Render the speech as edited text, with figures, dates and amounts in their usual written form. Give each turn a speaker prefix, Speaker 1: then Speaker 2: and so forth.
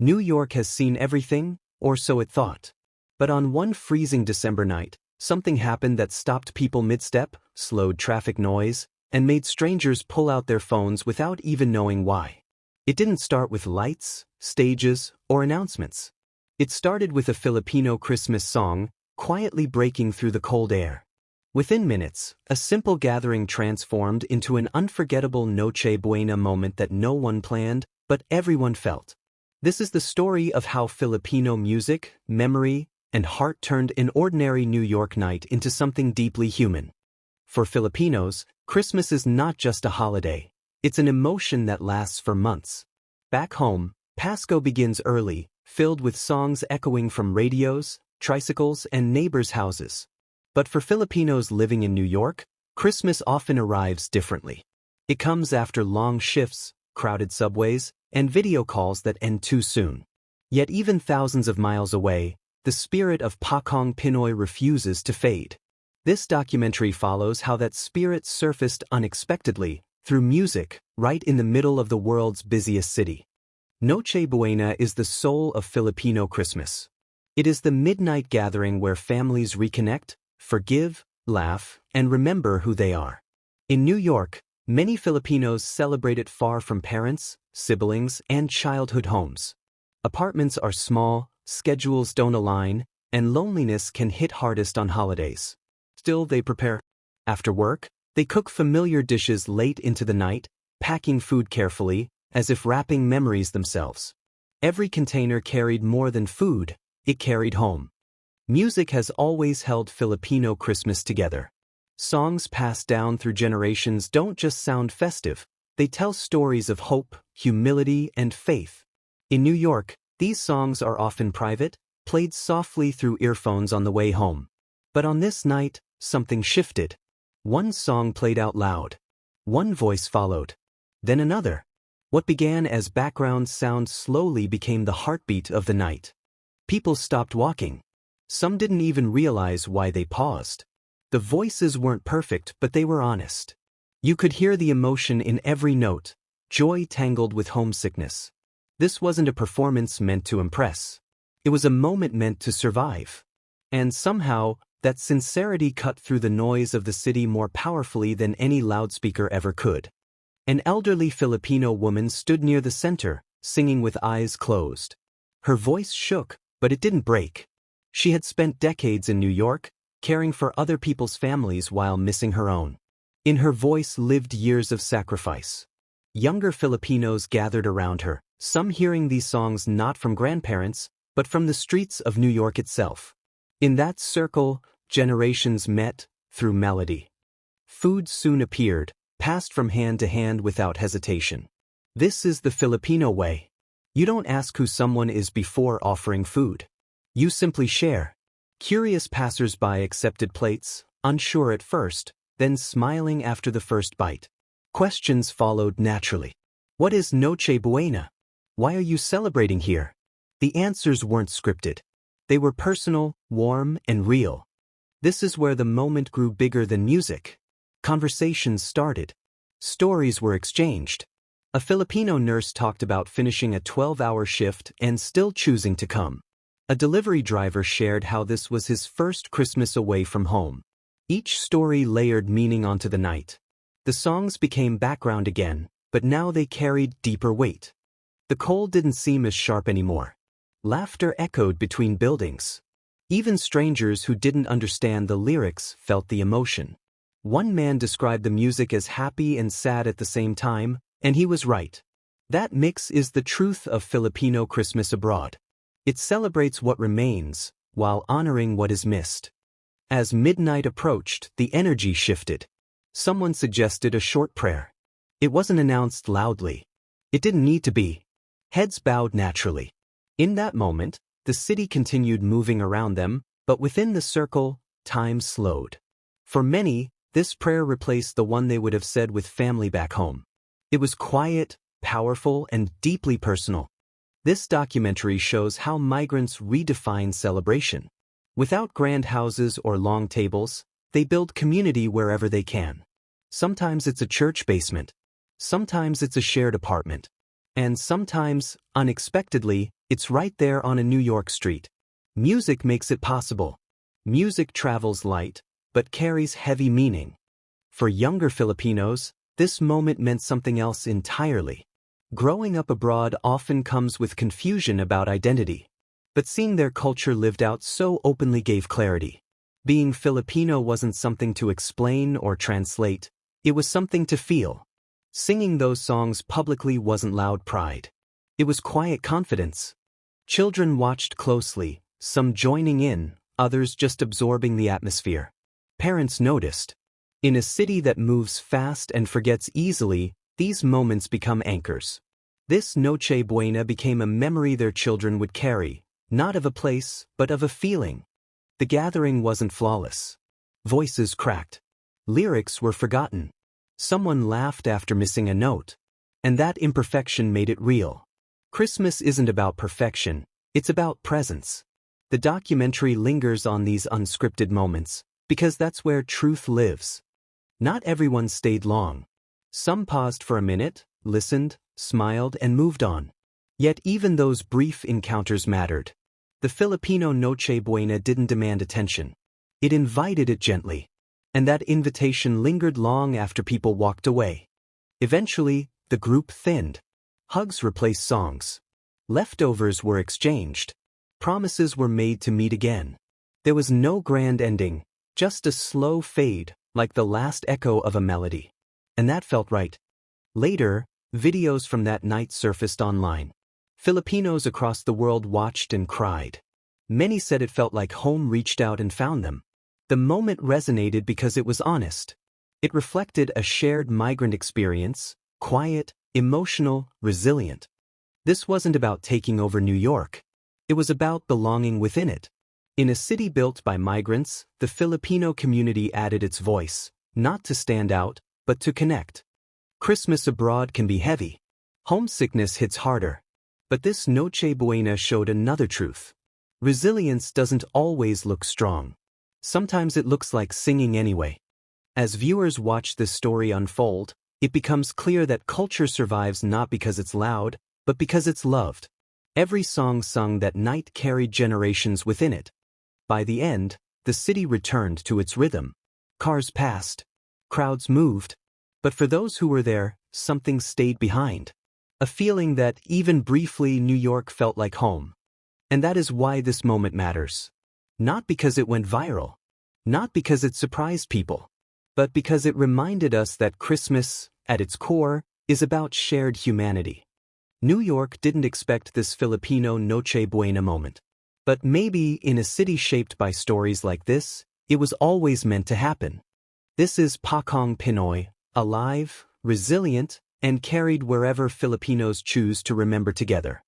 Speaker 1: New York has seen everything, or so it thought. But on one freezing December night, something happened that stopped people mid-step, slowed traffic noise, and made strangers pull out their phones without even knowing why. It didn't start with lights, stages, or announcements. It started with a Filipino Christmas song, quietly breaking through the cold air. Within minutes, a simple gathering transformed into an unforgettable Noche Buena moment that no one planned, but everyone felt. This is the story of how Filipino music, memory, and heart turned an ordinary New York night into something deeply human. For Filipinos, Christmas is not just a holiday. It's an emotion that lasts for months. Back home, Pasko begins early, filled with songs echoing from radios, tricycles, and neighbors' houses. But for Filipinos living in New York, Christmas often arrives differently. It comes after long shifts, crowded subways, and video calls that end too soon. Yet even thousands of miles away, the spirit of Paskong Pinoy refuses to fade. This documentary follows how that spirit surfaced unexpectedly, through music, right in the middle of the world's busiest city. Noche Buena is the soul of Filipino Christmas. It is the midnight gathering where families reconnect, forgive, laugh, and remember who they are. In New York, many Filipinos celebrate it far from parents, siblings, and childhood homes. Apartments are small, schedules don't align, and loneliness can hit hardest on holidays. Still, they prepare. After work, they cook familiar dishes late into the night, packing food carefully, as if wrapping memories themselves. Every container carried more than food, it carried home. Music has always held Filipino Christmas together. Songs passed down through generations don't just sound festive, they tell stories of hope, humility, and faith. In New York, these songs are often private, played softly through earphones on the way home. But on this night, something shifted. One song played out loud. One voice followed. Then another. What began as background sound slowly became the heartbeat of the night. People stopped walking. Some didn't even realize why they paused. The voices weren't perfect, but they were honest. You could hear the emotion in every note, joy tangled with homesickness. This wasn't a performance meant to impress. It was a moment meant to survive. And somehow, that sincerity cut through the noise of the city more powerfully than any loudspeaker ever could. An elderly Filipino woman stood near the center, singing with eyes closed. Her voice shook, but it didn't break. She had spent decades in New York, caring for other people's families while missing her own. In her voice lived years of sacrifice. Younger Filipinos gathered around her, some hearing these songs not from grandparents, but from the streets of New York itself. In that circle, generations met, through melody. Food soon appeared, passed from hand to hand without hesitation. This is the Filipino way. You don't ask who someone is before offering food. You simply share. Curious passers-by accepted plates, unsure at first, then smiling after the first bite. Questions followed naturally. What is Noche Buena? Why are you celebrating here? The answers weren't scripted. They were personal, warm, and real. This is where the moment grew bigger than music. Conversations started. Stories were exchanged. A Filipino nurse talked about finishing a 12-hour shift and still choosing to come. A delivery driver shared how this was his first Christmas away from home. Each story layered meaning onto the night. The songs became background again, but now they carried deeper weight. The cold didn't seem as sharp anymore. Laughter echoed between buildings. Even strangers who didn't understand the lyrics felt the emotion. One man described the music as happy and sad at the same time, and he was right. That mix is the truth of Filipino Christmas abroad. It celebrates what remains, while honoring what is missed. As midnight approached, the energy shifted. Someone suggested a short prayer. It wasn't announced loudly. It didn't need to be. Heads bowed naturally. In that moment, the city continued moving around them, but within the circle, time slowed. For many, this prayer replaced the one they would have said with family back home. It was quiet, powerful, and deeply personal. This documentary shows how migrants redefine celebration. Without grand houses or long tables, they build community wherever they can. Sometimes it's a church basement. Sometimes it's a shared apartment. And sometimes, unexpectedly, it's right there on a New York street. Music makes it possible. Music travels light, but carries heavy meaning. For younger Filipinos, this moment meant something else entirely. Growing up abroad often comes with confusion about identity. But seeing their culture lived out so openly gave clarity. Being Filipino wasn't something to explain or translate, it was something to feel. Singing those songs publicly wasn't loud pride. It was quiet confidence. Children watched closely, some joining in, others just absorbing the atmosphere. Parents noticed. In a city that moves fast and forgets easily, these moments become anchors. This Noche Buena became a memory their children would carry, not of a place, but of a feeling. The gathering wasn't flawless. Voices cracked. Lyrics were forgotten. Someone laughed after missing a note. And that imperfection made it real. Christmas isn't about perfection, it's about presence. The documentary lingers on these unscripted moments, because that's where truth lives. Not everyone stayed long. Some paused for a minute, listened, smiled, and moved on. Yet even those brief encounters mattered. The Filipino Noche Buena didn't demand attention. It invited it gently. And that invitation lingered long after people walked away. Eventually, the group thinned. Hugs replaced songs. Leftovers were exchanged. Promises were made to meet again. There was no grand ending, just a slow fade, like the last echo of a melody. And that felt right. Later, videos from that night surfaced online. Filipinos across the world watched and cried. Many said it felt like home reached out and found them. The moment resonated because it was honest. It reflected a shared migrant experience, quiet, emotional, resilient. This wasn't about taking over New York. It was about belonging within it. In a city built by migrants, the Filipino community added its voice, not to stand out, but to connect. Christmas abroad can be heavy. Homesickness hits harder. But this Noche Buena showed another truth. Resilience doesn't always look strong. Sometimes it looks like singing anyway. As viewers watch this story unfold, it becomes clear that culture survives not because it's loud, but because it's loved. Every song sung that night carried generations within it. By the end, the city returned to its rhythm. Cars passed. Crowds moved. But for those who were there, something stayed behind. A feeling that, even briefly, New York felt like home. And that is why this moment matters. Not because it went viral. Not because it surprised people. But because it reminded us that Christmas, at its core, is about shared humanity. New York didn't expect this Filipino Noche Buena moment. But maybe in a city shaped by stories like this, it was always meant to happen. This is Paskong Pinoy, alive, resilient, and carried wherever Filipinos choose to remember together.